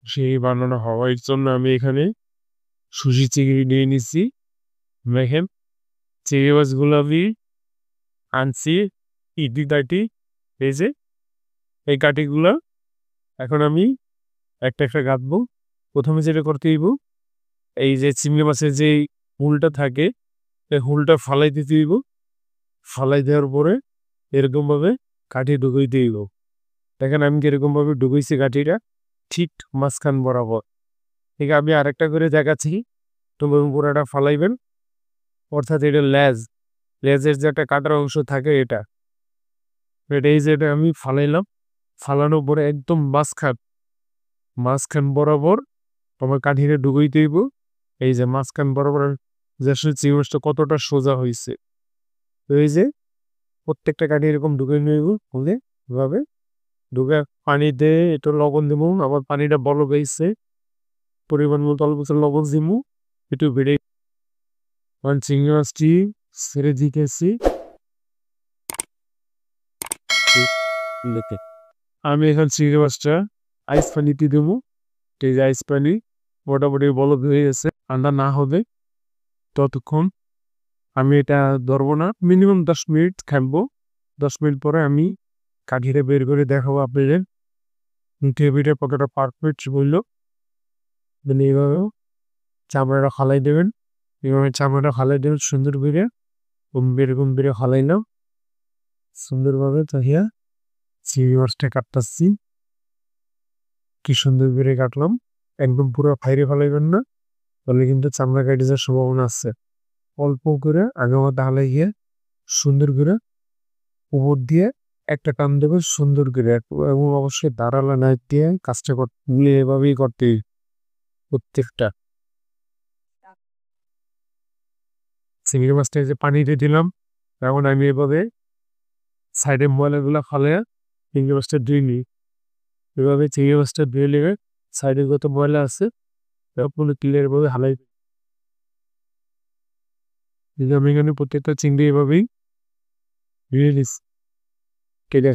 সেই বানানো হওয়ার জন্য আমি এখানে সুশি চিংড়ি নিয়ে নিছি। দেখেন চিংড়ি মাছগুলো আমি আনছি ইডি কাটি, এই যে এই কাঠিগুলো এখন আমি একটা একটা কাটবো। প্রথমে যেটা করতে হইব, এই যে চিংড়ি মাছের যে হুলটা থাকে এই হুলটা ফালাই দিতে হইব। ফালাই দেওয়ার পরে এরকমভাবে কাঠি ঢুকাইতে হইব। দেখেন আমি কিরকমভাবে ঢুকাইছি কাঠিটা ঠিক মাঝখান বরাবর। ঠিক আমি আরেকটা করে দেখাচ্ছি, তুমি পুরোটা ফালাইবেন। অর্থাৎ এটা লেজের যে একটা কাটার অংশ থাকে এটা এই যে এটা আমি ফালাইলাম। ফালানোর পরে একদম মাঝখান বরাবর তোমার কাঠিটা ঢুকাইতে হইব। এই যে মাঝখান বরাবর যে আসলে চিংড়ি মাছটা কতটা সোজা হয়েছে, তো এই যে প্রত্যেকটা কাঠি এরকম ঢুকে নিব হলে এভাবে ঢুকে পানি দিয়ে একটু লবণ দিব। আবার পানিটা বলক হয়েছে, পরিমাণ মতো অল্প লবণ দিব একটু বেড়ে চিংড়ি মাছটি ছেড়ে দিতেছি। আমি এখন চিংড়ি মাছটা আইস পানিতে দেবো। এই যে আইস পানি মোটামুটি বলক হয়ে গেছে, ঠান্ডা না হবে ততক্ষণ আমি এটা ধরবো না। মিনিমাম 10 মিনিট থাকবো। 10 মিনিট পরে আমি কাঠিটা বের করে দেখাবো আপনাদের গ্রেভিটা কতটা পারফেক্ট বললো। এইভাবে চামড়াটা ফালাই দেবেন, এইভাবে চামড়াটা ফালাই দেবেন সুন্দর করে এরকম বেড়ে ফালাইলাম সুন্দরভাবে। তাহিয়া চিংড়ি মাছটা কাটতেছি, কি সুন্দর করে কাটলাম। একদম পুরো ফাইরে ফেলাইবেন না, তাহলে কিন্তু চামড়া কেটে যাওয়ার সম্ভাবনা আছে। অল্প করে আগে মতো হালাই গিয়ে সুন্দর করে উপর দিয়ে একটা টান দেবে সুন্দর করে, এবং অবশ্যই দাঁড়ালা নাইট দিয়ে কাজটা করতে এভাবেই করতে প্রত্যেকটা। চিংড়ি মাছটা যে পানিতে দিলাম, এখন আমি এভাবে সাইডে ময়লাগুলো ফালে চিংড়ি মাছটা ধুয়ে নিই। এভাবে চিংড়ি মাছটা ধুয়ে নেবে, সাইডে যত ময়লা আছে পুরো ক্লিয়ার ভাবে হালাই। আমি এখানে প্রত্যেকটা চিংড়ি এভাবেই ধুয়ে নিচ্ছি কেটে